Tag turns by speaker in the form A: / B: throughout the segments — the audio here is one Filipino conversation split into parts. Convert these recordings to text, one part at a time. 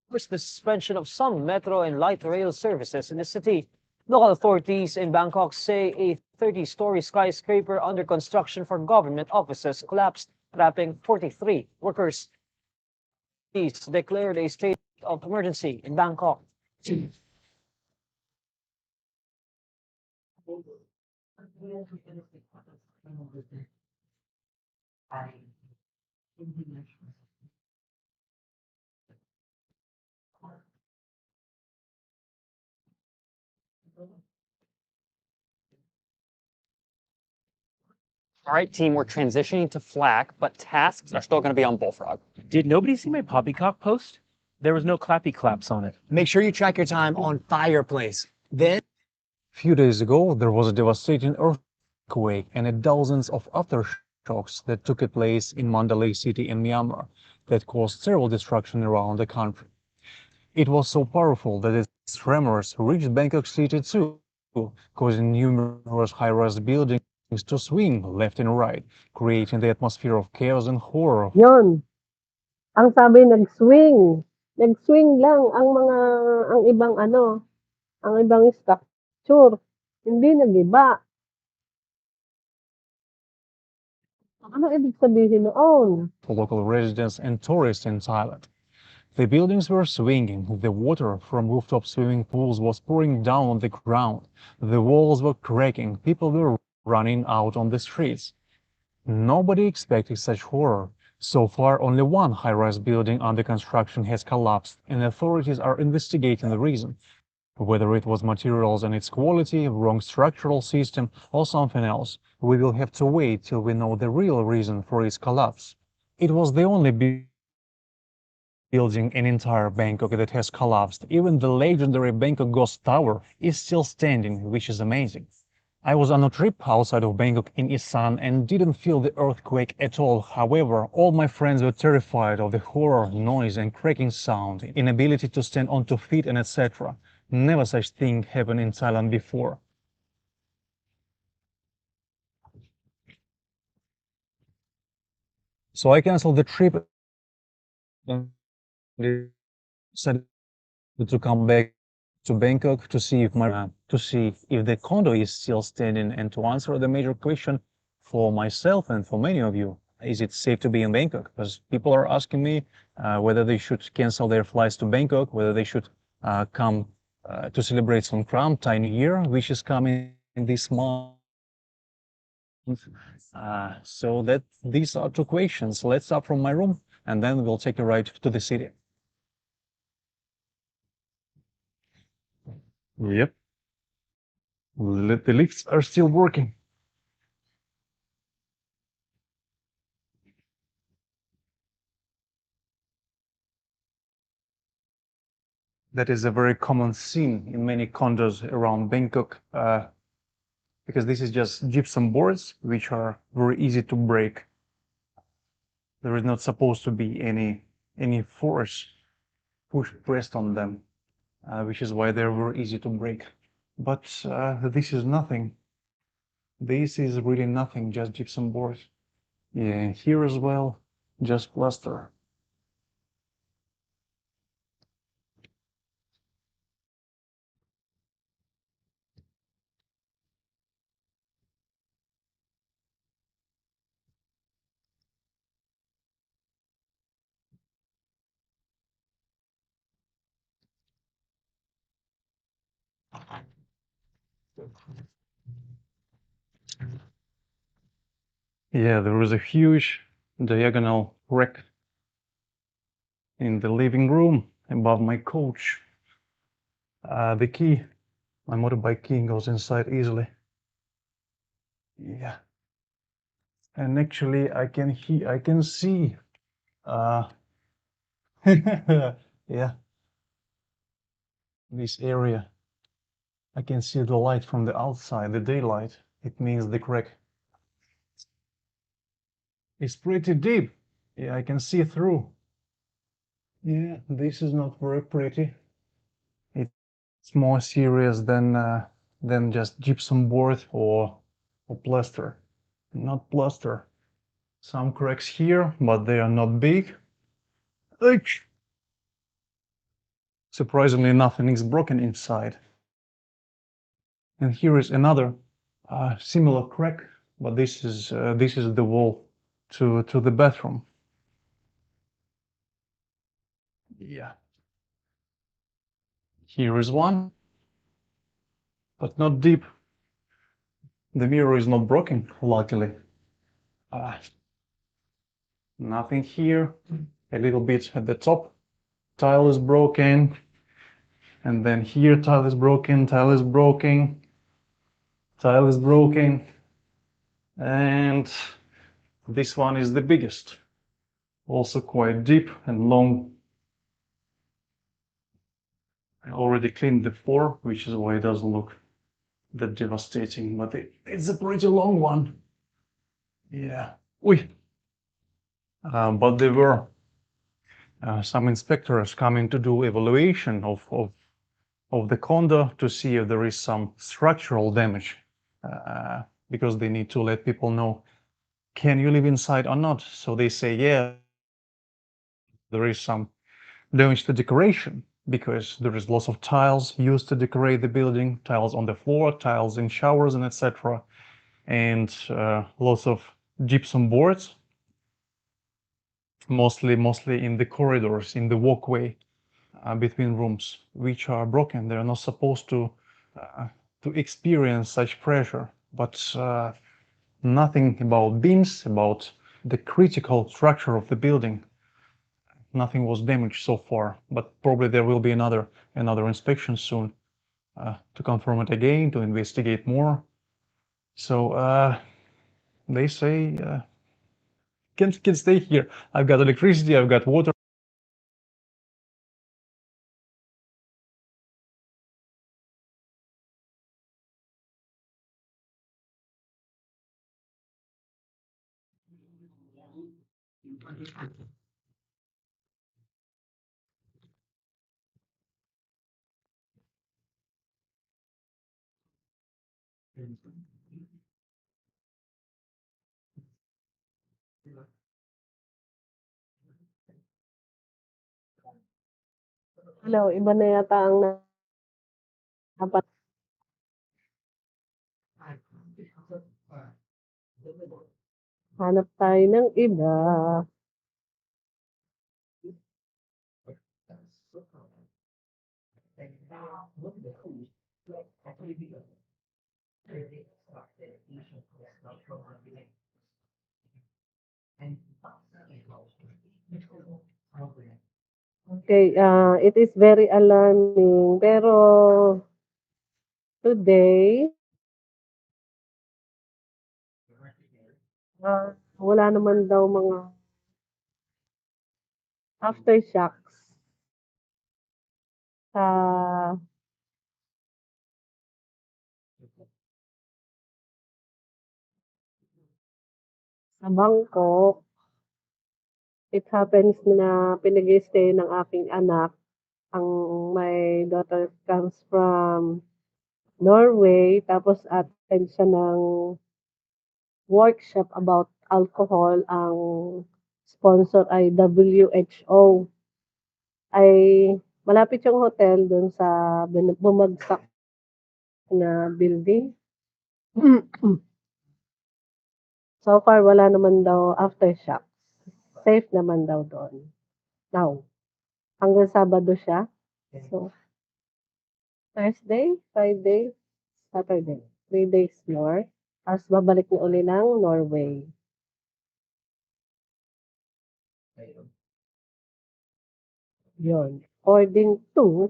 A: First, the suspension of some metro and light rail services in the city. Local authorities in Bangkok say a 30-story skyscraper under construction for government offices collapsed, trapping 43 workers. Police declared a state of emergency in Bangkok.
B: All right, team, we're transitioning to Flack, but tasks are still going to be on Bullfrog.
C: Did nobody see my poppycock post? There was no clappy claps on it.
D: Make sure you track your time on Fireplace. Then
E: Few days ago, there was a devastating earthquake and dozens of aftershocks that took place in Mandalay City in Myanmar that caused several destruction around the country. It was so powerful that its tremors reached Bangkok City too, causing numerous high-rise buildings to swing left and right, creating the atmosphere of chaos and horror.
F: Yon. Ang sabi nag-swing. Nag-swing lang ang ibang ang ibang structure. Hindi nag-iba. Ano ibig sabihin noon?
E: For local residents and tourists in Thailand. The buildings were swinging, the water from rooftop swimming pools was pouring down on the ground, the walls were cracking, people were running out on the streets. Nobody expected such horror. So far, only one high-rise building under construction has collapsed, and authorities are investigating the reason. Whether it was materials and its quality, wrong structural system, or something else, we will have to wait till we know the real reason for its collapse. It was the only building in entire Bangkok that has collapsed. Even the legendary Bangkok Ghost Tower is still standing, which is amazing. I was on a trip outside of Bangkok in Isan and didn't feel the earthquake at all. However, all my friends were terrified of the horror, noise and cracking sound, inability to stand on 2 feet and etc. Never such thing happened in Thailand before. So I canceled the trip and decided to come back to Bangkok to see if the condo is still standing and to answer the major question for myself and for many of you. Is it safe to be in Bangkok? Because people are asking me whether they should cancel their flights to Bangkok, whether they should come to celebrate Songkran, Thai New Year, which is coming this month. So that these are two questions. Let's start from my room and then we'll take a ride to the city. Yep. The lifts are still working. That is a very common scene in many condos around Bangkok, because this is just gypsum boards, which are very easy to break. There is not supposed to be any force pressed on them, which is why they're very easy to break. But this is nothing. This is really nothing, just gypsum boards. Yeah, here as well, just plaster. Yeah, there was a huge diagonal crack in the living room above my couch. The key, my motorbike key, goes inside easily. Yeah, and actually I can see. Yeah, this area. I can see the light from the outside, the daylight. It means the crack. It's pretty deep. Yeah, I can see through. Yeah, this is not very pretty. It's more serious than just gypsum board or plaster. Not plaster. Some cracks here, but they are not big. Ouch! Surprisingly, nothing is broken inside. And here is another similar crack, but this is the wall to the bathroom. Yeah. Here is one, but not deep. The mirror is not broken, luckily. Nothing here. A little bit at the top. Tile is broken. And then here, tile is broken, tile is broken, tile is broken. And this one is the biggest. Also quite deep and long. I already cleaned the floor, which is why it doesn't look that devastating, but it's a pretty long one. Yeah. But there were some inspectors coming to do evaluation of the condo to see if there is some structural damage, because they need to let people know, can you live inside or not? So they say, yeah, there is some damage to decoration, because there is lots of tiles used to decorate the building, tiles on the floor, tiles in showers, and etc. And lots of gypsum boards, mostly in the corridors, in the walkway between rooms, which are broken. They're not supposed to experience such pressure, but nothing about beams, about the critical structure of the building. Nothing was damaged so far, but probably there will be another inspection soon to confirm it again, to investigate more. So they say can stay here. I've got electricity, I've got water.
F: Hello, iba na yata ang dapat. Hanap tayo ng iba. Okay, it is very alarming. Pero today, wala naman daw mga aftershocks sa Bangkok. It happens na pinag-i-stay ng aking anak. My daughter comes from Norway, tapos attend siya ng workshop about alcohol. Ang sponsor ay WHO. Ay malapit yung hotel dun sa bumagsak na building. So far, wala naman daw aftershocks. Safe naman daw doon. Now, hanggang Sabado siya. So, Thursday, Friday, Saturday. 3 days more. Tapos babalik na uli ng Norway. Yun. According to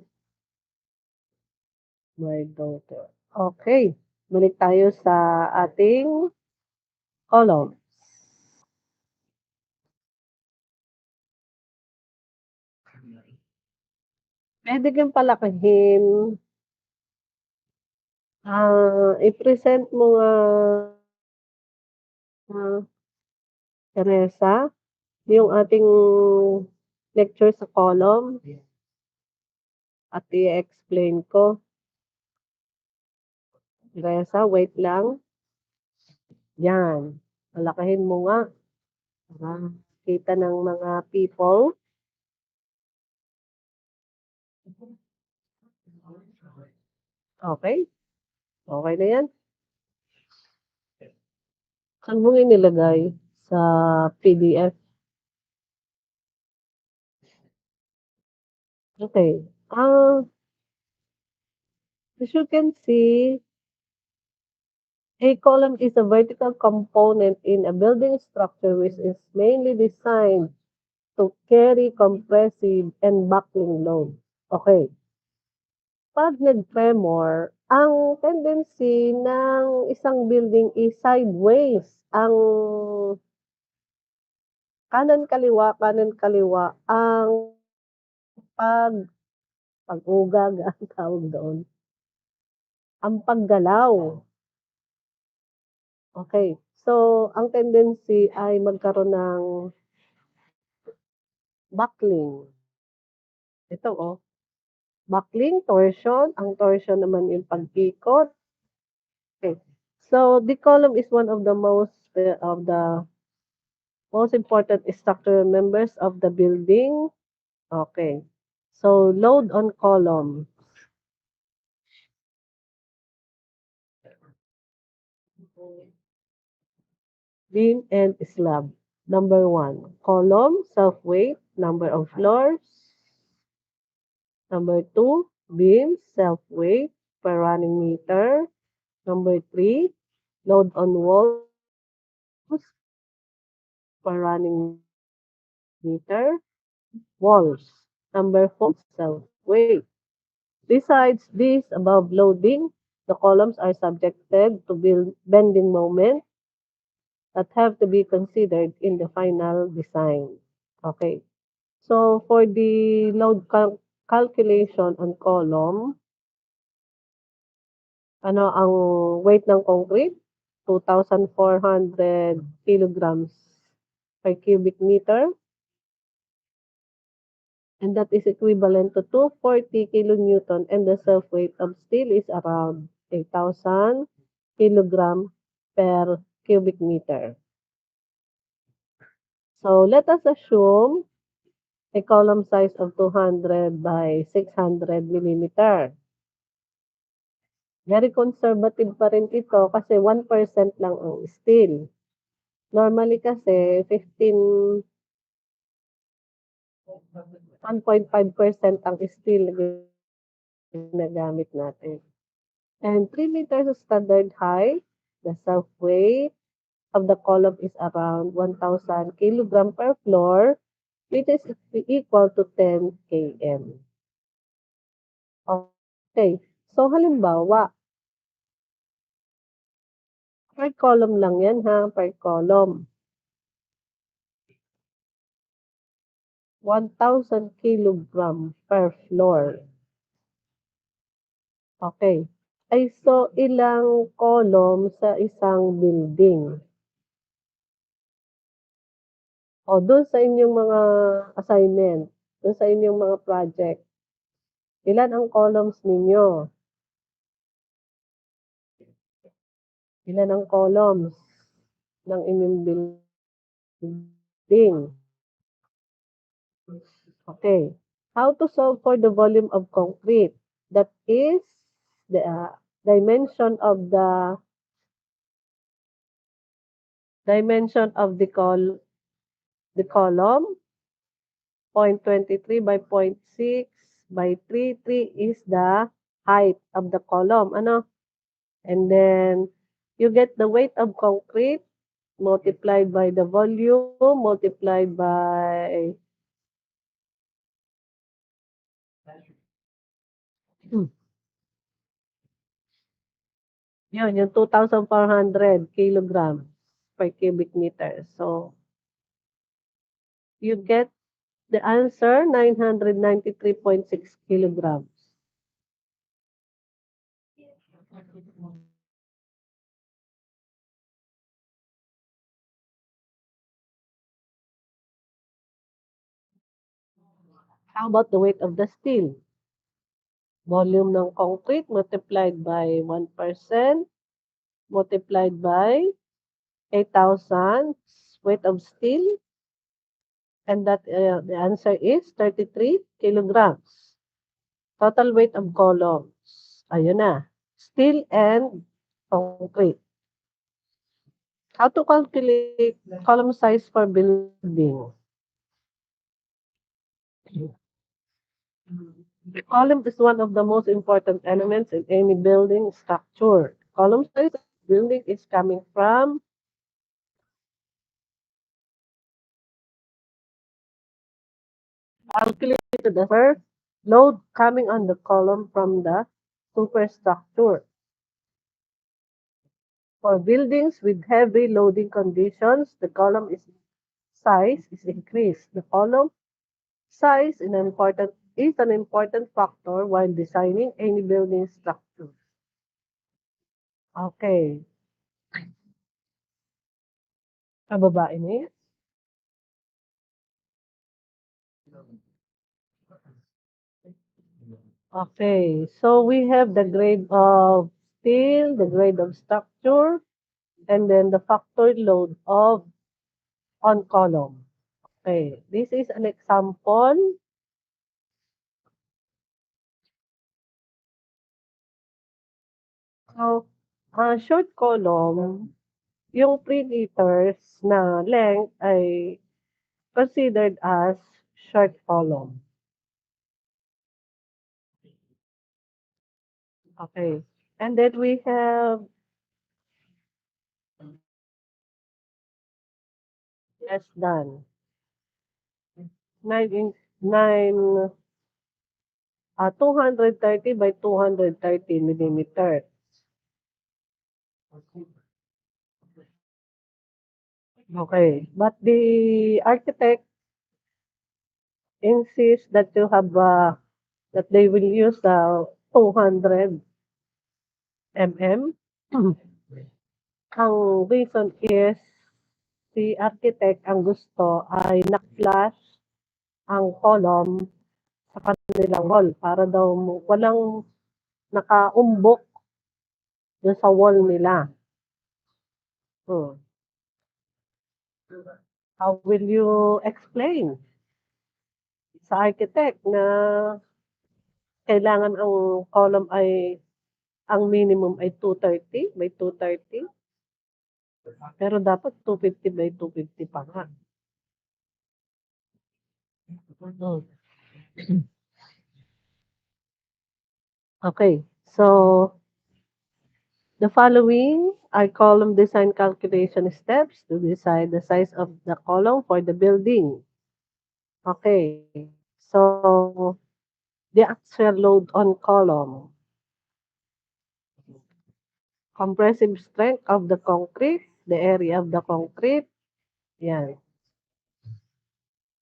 F: my daughter. Okay. Balik tayo sa ating column. Pwede kang palakihin. I-present mo nga Teresa, yung ating lecture sa column at i-explain ko. Teresa, wait lang. Yan. Palakihin mo nga. Para kita ng mga people Okay? Okay na yan? Saan mo inilagay? Sa PDF? Okay. As you can see, a column is a vertical component in a building structure which is mainly designed to carry compressive and buckling load. Okay. Pag nag-tremor, ang tendency ng isang building is sideways. Ang kanan-kaliwa ang pag-ugag ang tawag doon. Ang paggalaw. Okay. So, ang tendency ay magkaroon ng buckling. Ito, oh. Buckling, torsion. Ang torsion naman yung pag-ikot. Okay. So, the column is one of the most important structural members of the building. Okay. So, load on column. Beam and slab. Number 1, column, self-weight, number of floors. Number 2, beam, self-weight per running meter. Number 3, load on walls per running meter. Walls. Number 4, self-weight. Besides this above loading, the columns are subjected to bending moment that have to be considered in the final design. Okay. So, for the load calculation on column, ano ang weight ng concrete? 2,400 kilograms per cubic meter. And that is equivalent to 240 kilonewton, and the self-weight of steel is around 8,000 kilogram per cubic meter. So, let us assume a column size of 200 by 600 millimeter. Very conservative pa rin ito kasi 1% lang ang steel. Normally kasi 1.5% ang steel na ginagamit natin. And 3 meters of standard height, the self-weight of the column is around 1,000 kilogram per floor, which is equal to 10 km. Okay, so halimbawa, per column lang yan ha, per column. 1,000 kilogram per floor. Okay. Ay, so ilang column sa isang building? O, doon sa inyong mga assignment, doon sa inyong mga project, ilan ang columns ninyo? Ilan ang columns ng inyong building? Okay. How to solve for the volume of concrete? That is the dimension of the column, 0.23 by 0.6 by 3. 3 is the height of the column. Ano? And then, you get the weight of concrete multiplied by the volume multiplied by yun, yung 2,400 kilograms per cubic meter. So, you get the answer, 993.6 kilograms. How about the weight of the steel? Volume ng concrete multiplied by 1% multiplied by 8,000 weight of steel. And that the answer is 33 kilograms. Total weight of columns. Ayun na. Steel and concrete. How to calculate column size for building? The column is one of the most important elements in any building structure. Column size of building is coming from calculated the first load coming on the column from the superstructure. For buildings with heavy loading conditions, the column size is increased. The column size is an important factor while designing any building structure. Okay. Kababae niya. Okay, so we have the grade of steel, the grade of structure, and then the factor load of on column. Okay, this is an example. So, short column, yung 3 meters na length ay considered as short column. Okay, and then we have less than 9 230 by 230 millimeters. Okay, but the architect insists that you have that they will use 200 mm. Ang reason is si architect ang gusto ay nak-flash ang column sa kanilang wall para daw walang nakaumbok dun sa wall nila. How will you explain sa architect na kailangan ang column ay ang minimum ay 230 by 230? Pero dapat 250 by 250 pa nga. Okay, so the following are column design calculation steps to decide the size of the column for the building. Okay, so the actual load on column, compressive strength of the concrete, the area of the concrete, yan.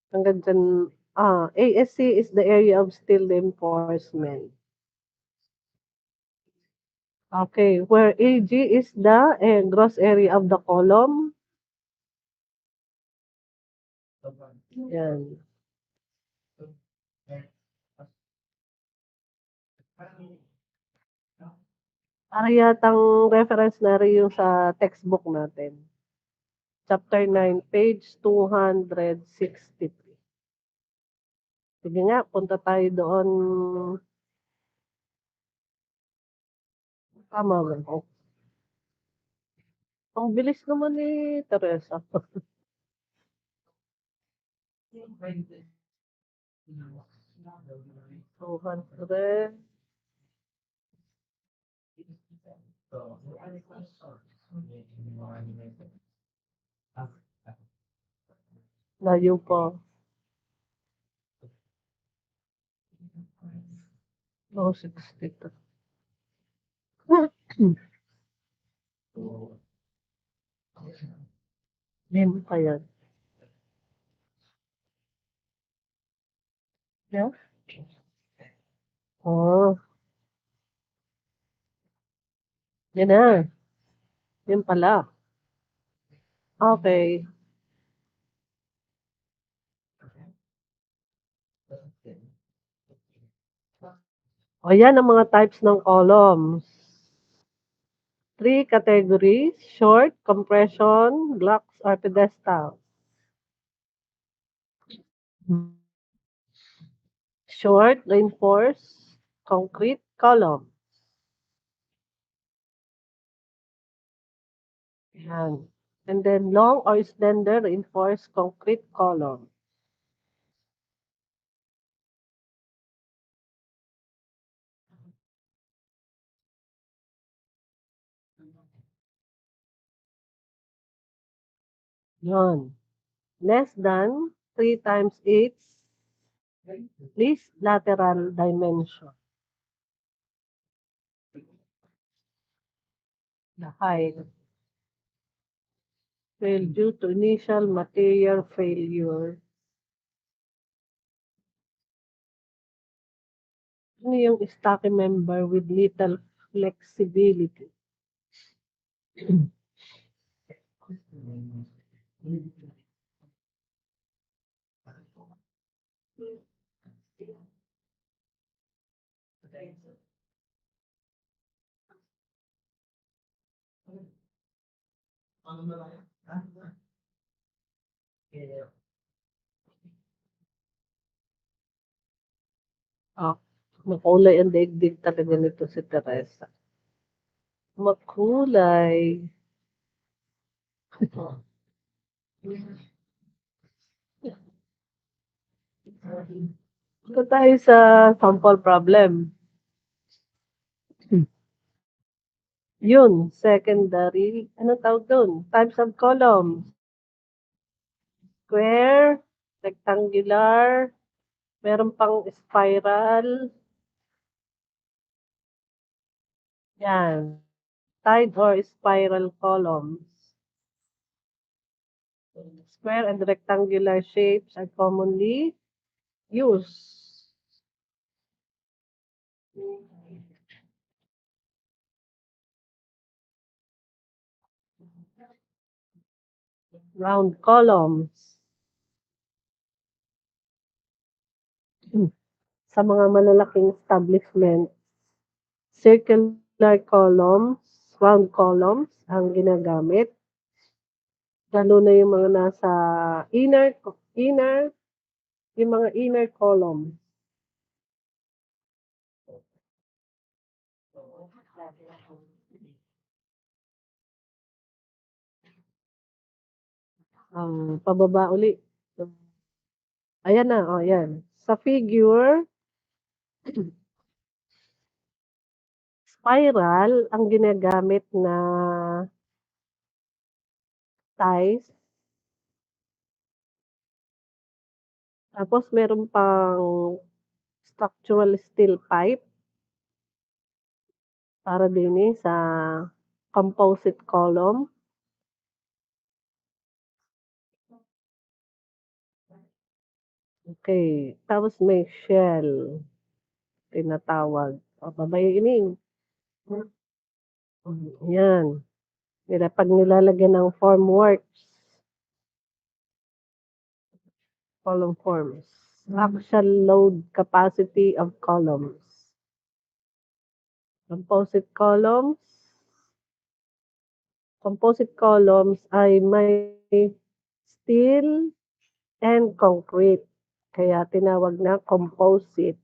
F: Hanggang dyan, ASC is the area of steel reinforcement. Okay, where AG is the gross area of the column. Yan. Para yatang reference na rin yung sa textbook natin. Chapter 9, page 263. Sige nga, punta tayo doon. Tama ba ko? Ang bilis naman ni Teresa. 200. Layo pa. No, 62. Hindi pa yan. Yeah? Oh. Yan na. Yan pala. Okay. O yan ang mga types ng columns. 3 categories: short, compression, blocks, or pedestal. Short, reinforced, concrete column. Yan. And then long or slender reinforced concrete column. Yon. Less than 3 times its least lateral dimension. The height fail due to initial material failure. Ano yung stocky member with little flexibility? Ah, makulay ang daigdig talaga nito si Teresa. Makulay. Ito tayo sa sample problem. Yun, secondary. Ano tawag doon? Types of columns. Square, rectangular, meron pang spiral. Yan. Tied or spiral columns. Square and rectangular shapes are commonly used. Round columns. Sa mga malalaking establishment, circular columns, round columns ang ginagamit. Lalo na yung mga nasa inner, yung mga inner columns. Pababa uli. Ayan na, oh, yan. Sa figure, spiral ang ginagamit na size. Tapos meron pang structural steel pipe para din sa composite column. Okay, tapos may shell, tinatawag. O, babayining. Yan. Pag nilalagyan ng formworks, column forms. Axial load capacity of columns. Composite columns. Composite columns ay may steel and concrete. Kaya tinawag na composite.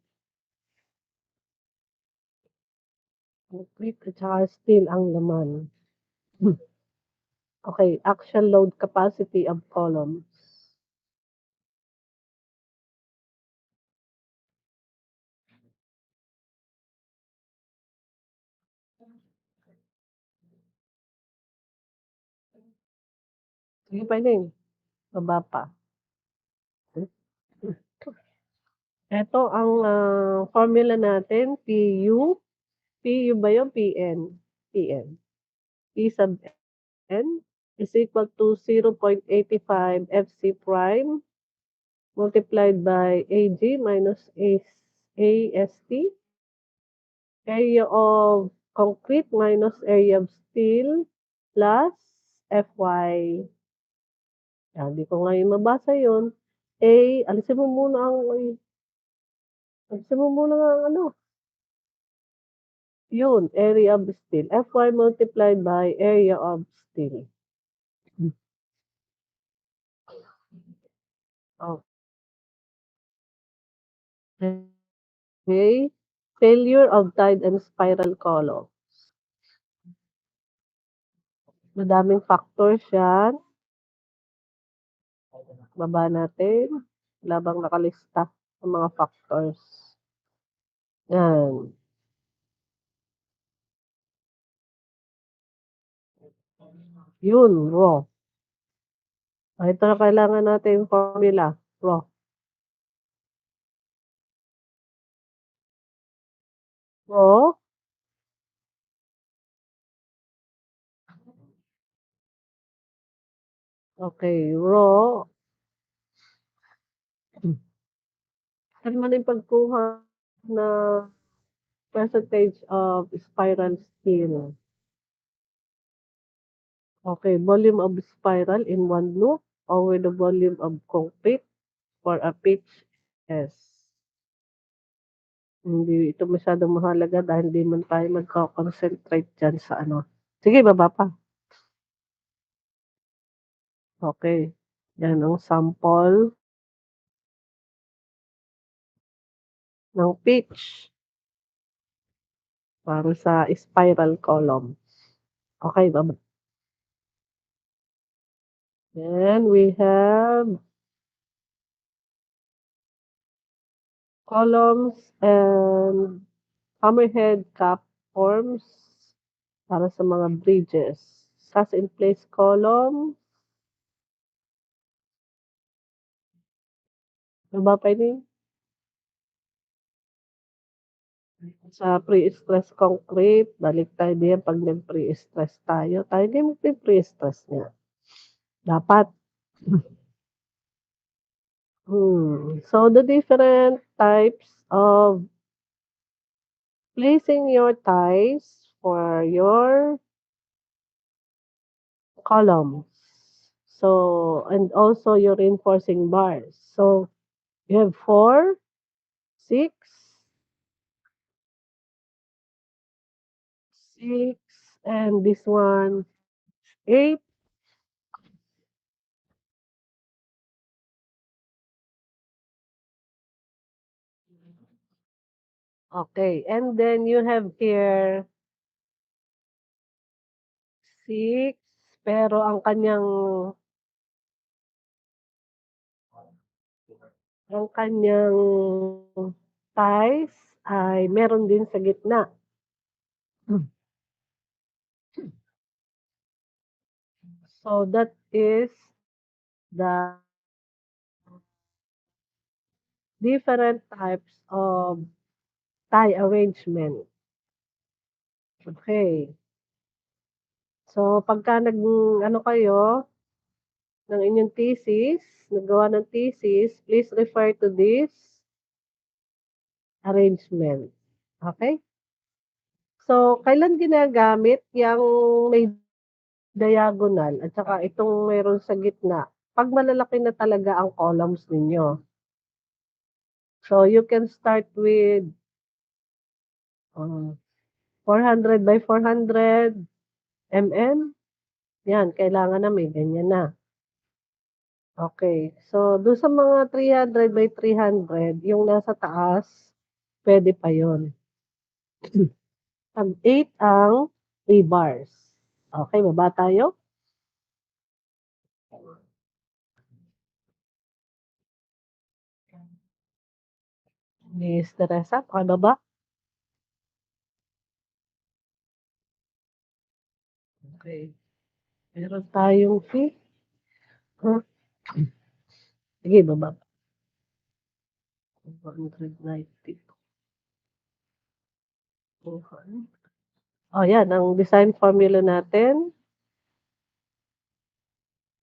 F: Concrete at saka steel ang laman. Okay, axial load capacity of columns. Sige pa din. Baba pa. Ito ang formula natin, PU. PU ba yung PN? PN. P sub N is equal to 0.85 FC prime multiplied by AG minus AST. Area of concrete minus area of steel plus FY. Yan, di ko ngayon mabasa yun. Alisin mo muna ang ano. Yun, area of steel. Fy multiplied by area of steel. Oh. Okay. failure of tide and spiral column. Madaming factors yan. Baba natin. Labang nakalista ng mga factors. Yan. Yun, raw. Ito na kailangan natin yung formula. Raw. Raw. Okay, raw. Saan man yung pagkuha na percentage of spiral steel? Okay, volume of spiral in one loop over the volume of concrete for a pitch S. Hindi ito masyadong mahalaga dahil hindi man tayo magko-concentrate dyan sa ano. Sige, baba pa. Okay. Yan ang sample ng pitch para sa spiral column. Okay, baba. Then we have columns and hammerhead cap forms para sa mga bridges. Cast in place column. Baba pa ini. Sa pre-stress concrete, balik tayo diyan pag nag-pre-stress tayo. Tayo din mag-pre-stress niya. Dapat. So, the different types of placing your ties for your columns. So, and also your reinforcing bars. So, you have 4, 6, 6, and this one, 8. Okay, and then you have here 6, pero ang kanyang ties ay meron din sa gitna. So that is the different types of tie arrangement. Okay. So pagka ano kayo ng inyong thesis, nagawa ng thesis, please refer to this arrangement. Okay? So kailan ginagamit yung may diagonal at saka itong mayroon sa gitna? Pag malalaki na talaga ang columns ninyo. So you can start with 400 by 400 mm. Yan, kailangan na may ganyan na. Okay. So, doon sa mga 300 by 300, yung nasa taas, pwede pa yun. Pag 8 ang rebars. Okay, baba tayo. Miss Teresa, pakibaba. Okay. Meron tayong fee. Sige, baba. 190. Oh, yan. Ang design formula natin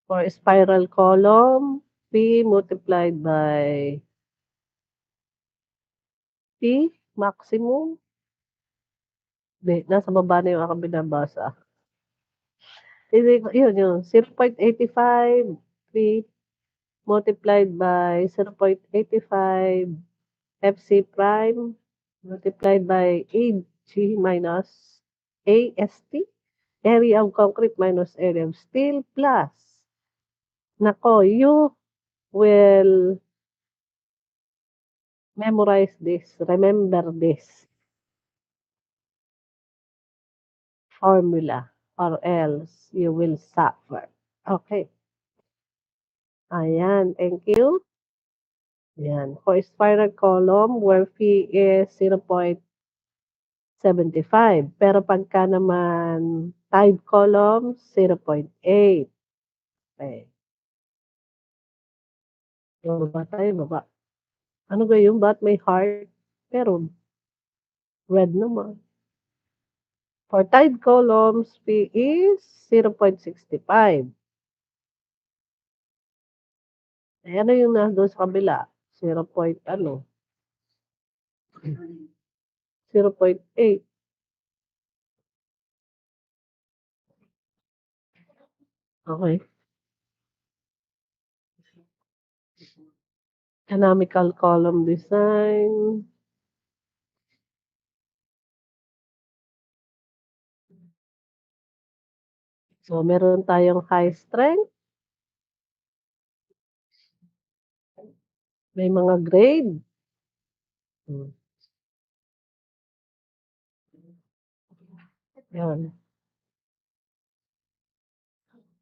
F: for spiral column, P multiplied by P maximum. Hindi, nasa baba na yung aking binabasa. Yun, 0.85 P multiplied by 0.85 FC prime multiplied by AG minus AST, area of concrete minus area of steel plus. Nako, you will memorize this, remember this. formula or else you will suffer. Okay. Ayan, thank you. Ayan. For spiral column, where phi is 0.75. Pero pagka naman tide column, 0.8. Okay. Baba tayo, baba. Ano gayon? Ba't may heart? Pero red naman. For tide columns, P is 0.65. Eh, ano yung nandun sa kabila? 0. Ano? 0.8. Okay. Canonical column design. So, meron tayong high strength. May mga grade. Yan.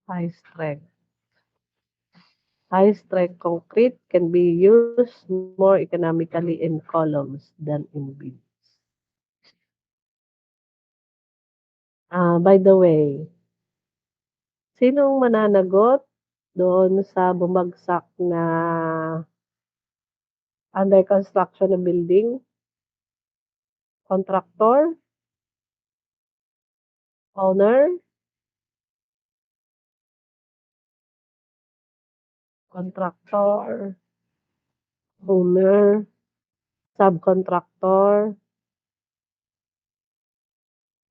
F: High strength. High strength concrete can be used more economically in columns than in beams. By the way, sinong mananagot doon sa bumagsak na under construction na building? Contractor? Owner? Contractor? Owner? Subcontractor?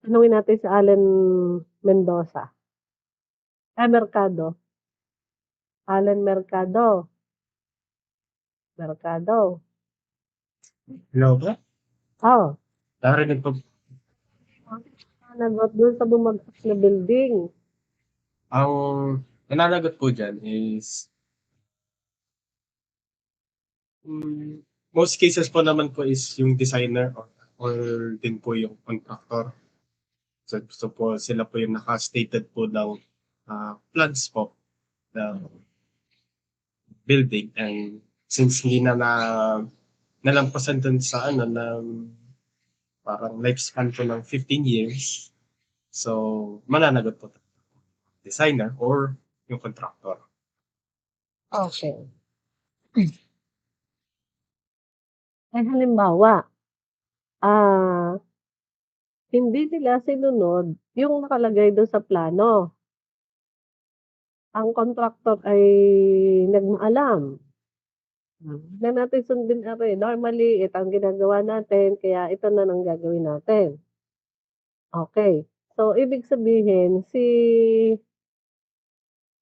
F: Tanungin natin si Allen Mendoza. Mercado. Allen Mercado. Mercado.
C: Hello ba?
F: Oh,
C: Narinig po.
F: nagot doon sa bumagsak na building.
C: Ang nananagot po dyan is most cases po naman po is yung designer or din po yung contractor. So po sila po yung naka-stated po ng plans po ng building, and since hindi na nalampasan dun sa parang lifespan po ng 15 years, so mananagot po designer or yung contractor.
F: Okay. Ay halimbawa, hindi nila sinunod yung nakalagay doon sa plano. Ang contractor ay nagmaalam. Na natin sundin normally ito ang ginagawa natin kaya ito na ang gagawin natin. Okay. So, ibig sabihin si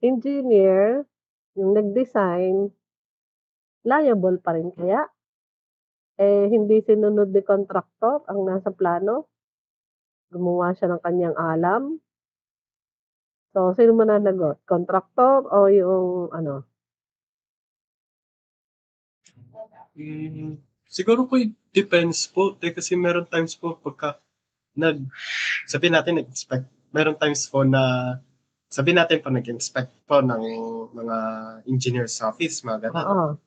F: engineer, yung nag-design, liable pa rin kaya? Hindi sinunod ni contractor ang nasa plano? Gumawa siya ng kanyang alam? So, sino mananagot? Contractor o yung ano?
C: Siguro po depends po kasi meron times po pagka sabihin natin nag-inspect, meron times po na sabihin natin po nag-inspect po ng mga engineers sa office, mga ganun.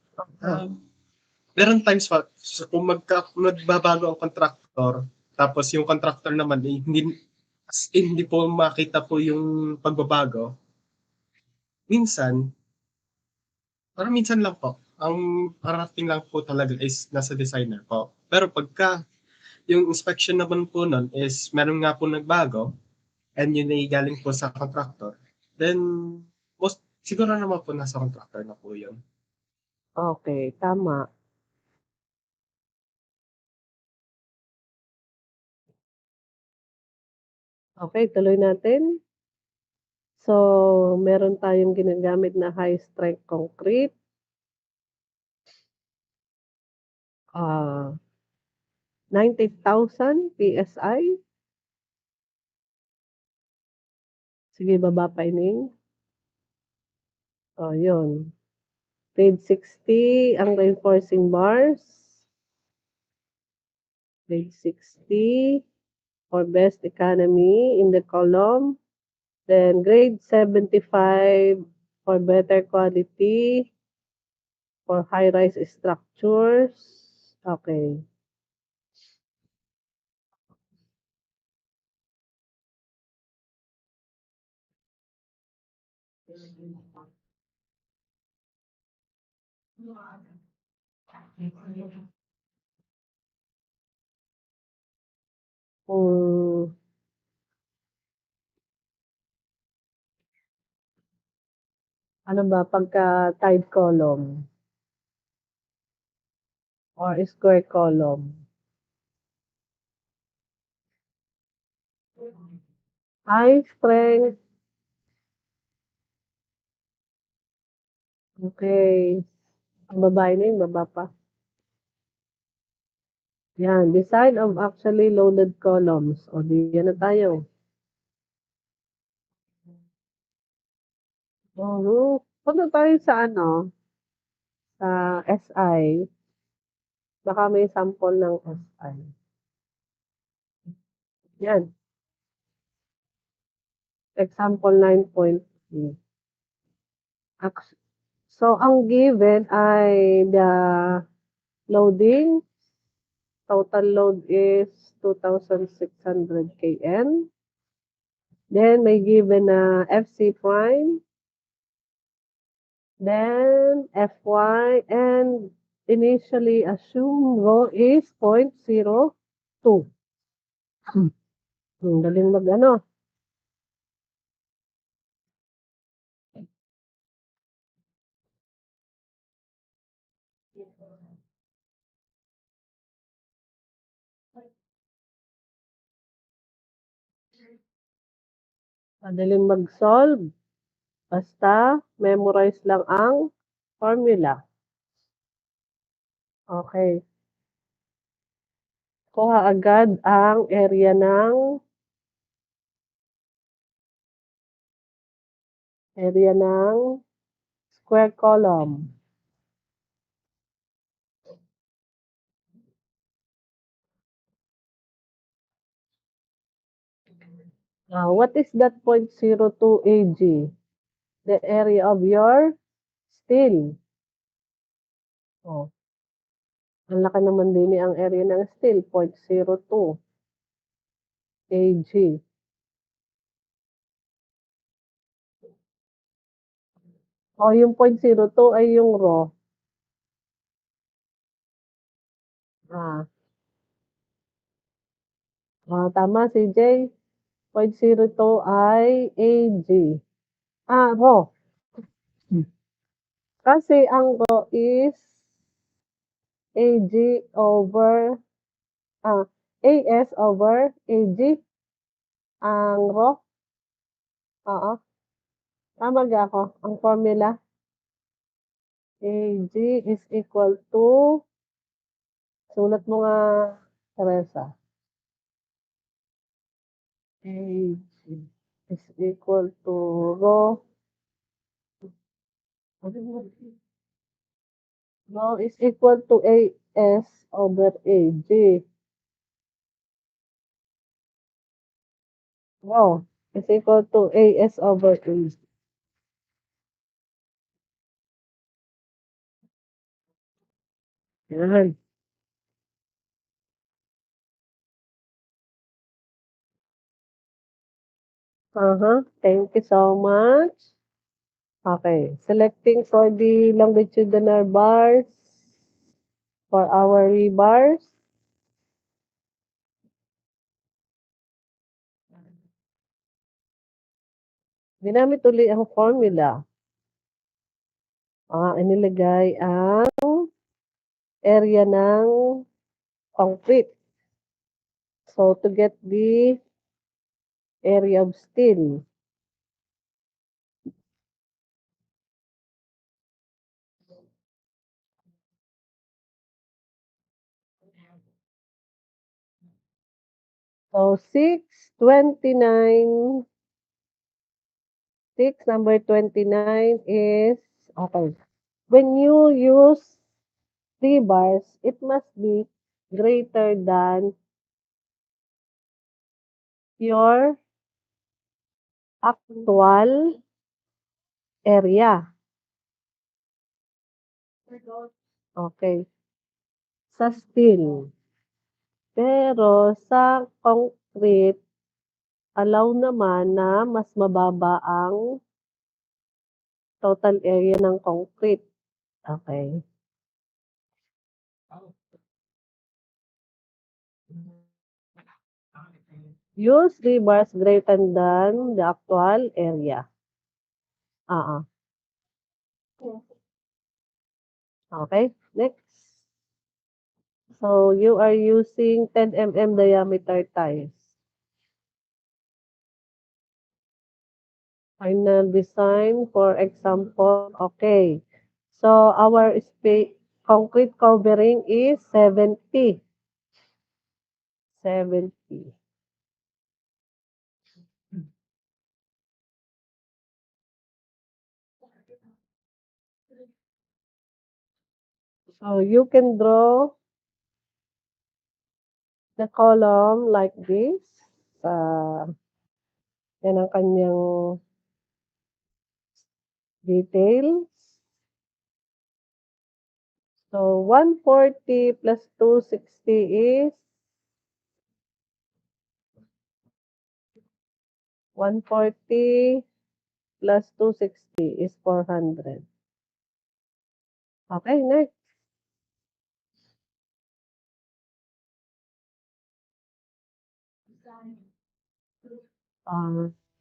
C: Meron times po, so kung magbabago ang contractor, tapos yung contractor naman hindi po makita po yung pagbabago, minsan lang po, ang parating lang po talaga is nasa designer po. Pero pagka yung inspection naman po nun is meron nga po nagbago and yun ay galing po sa contractor, then siguro naman po nasa contractor na po yun.
F: Okay, tama. Okay, tuloy natin. So, meron tayong ginagamit na high strength concrete. 90,000 PSI. Sige, baba pa ining. Yun. Grade 60 ang reinforcing bars. Grade 60. for best economy in the column. Then grade 75 for better quality for high-rise structures. Okay. Hmm. Ano ba pagka tied column or square column? High strength. Okay. Ang babae na yun, baba pa. Yan, design of actually loaded columns. O, di yan na tayo. Punta tayo sa ano, sa SI. Baka may sample ng SI. Yan. Example 9.3. So, ang given ay the loading. Total load is 2,600 kN. Then, may given na FC prime. Then, Fy. And initially assume rho is 0.02. Galing mag-ano. Madaling mag-solve. Basta, memorize lang ang formula. Okay. Kuha agad ang area ng square column. Now, what is that 0.02 AG? The area of your steel. Oh. Ang laki naman din ang area ng steel, 0.02 AG. O, yung 0.02 ay yung raw. Tama si J. 0.02 ay AG. Raw. Kasi ang raw is AG over AS over AG. Ang raw. Oo. Tama ga ako. Ang formula. AG is equal to, sulat mo nga, Teresa. AG is equal to rho. Rho is equal to AS over AG. Rho is equal to AS over AG. Yan. Thank you so much. Okay. Selecting for the longitudinal bars for our rebars. Ginamit uli ang formula. Inilagay ang area ng concrete. So, to get the area of steel. So, 629, number 29 is, okay. When you use 3 bars, it must be greater than your actual area. Okay. Sa steel. Pero sa concrete, allow naman na mas mababa ang total area ng concrete. Okay. Use rebars greater than the actual area. Okay, next. So, you are using 10 mm diameter tiles. Final design, for example, okay. So, our concrete covering is 70. 70. So, you can draw the column like this. Yan ang kanyang details. So, 140 plus 260 is 140 plus 260 is 400. Okay, next.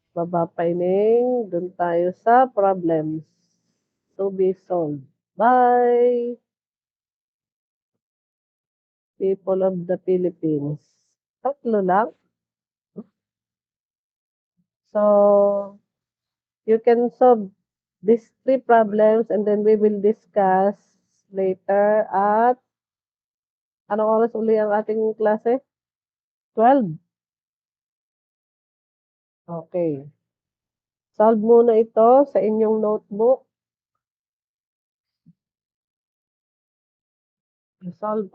F: Baba pa ining, dun tayo sa problems to be solved by people of the Philippines. Tatlo lang. So, you can solve these 3 problems and then we will discuss later at anong oras uli ang ating klase? 12. Okay. Solve muna ito sa inyong notebook. Solve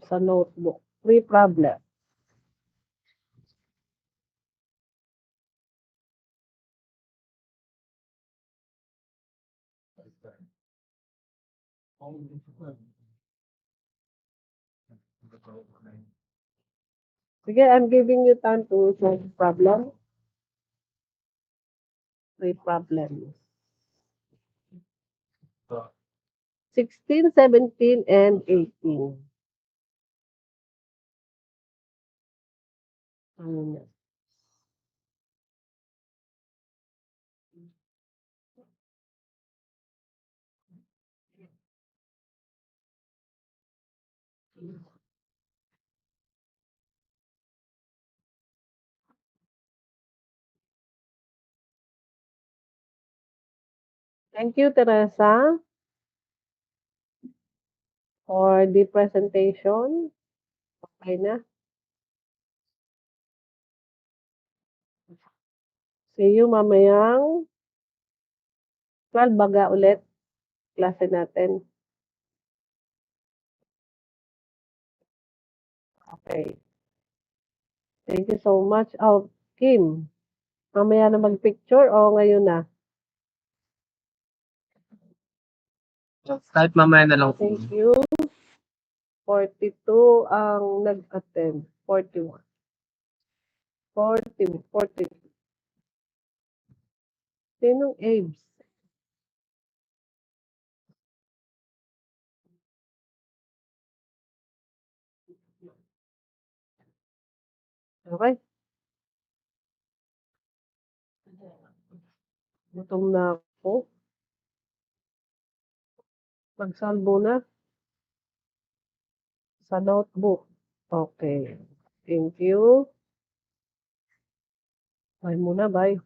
F: sa notebook. 3 problem. Sige, I'm giving you time to solve problem. 3 problems. 16, 17, and 18. Ano na? Thank you, Teresa, for the presentation. Okay na. See you mamayang 12 baga ulit klase natin. Okay. Thank you so much. Oh, Kim, mamaya na mag-picture o ngayon na?
C: Kahit mamaya na lang po.
F: Thank you. 42 ang nag-attend. 41. 40, 40. Sinong Abe's? Okay. Gutom na ako. Magsalbo na sa notebook. Okay. Thank you. Bye muna, bye.